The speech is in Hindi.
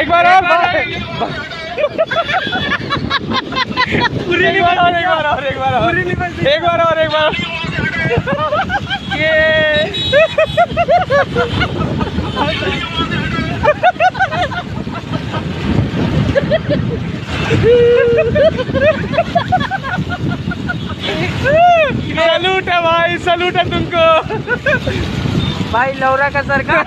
एक बार और एक बार और एक बार और एक बार ये सलूट है भाई, सलूट है तुमको भाई लौरा का सरकार।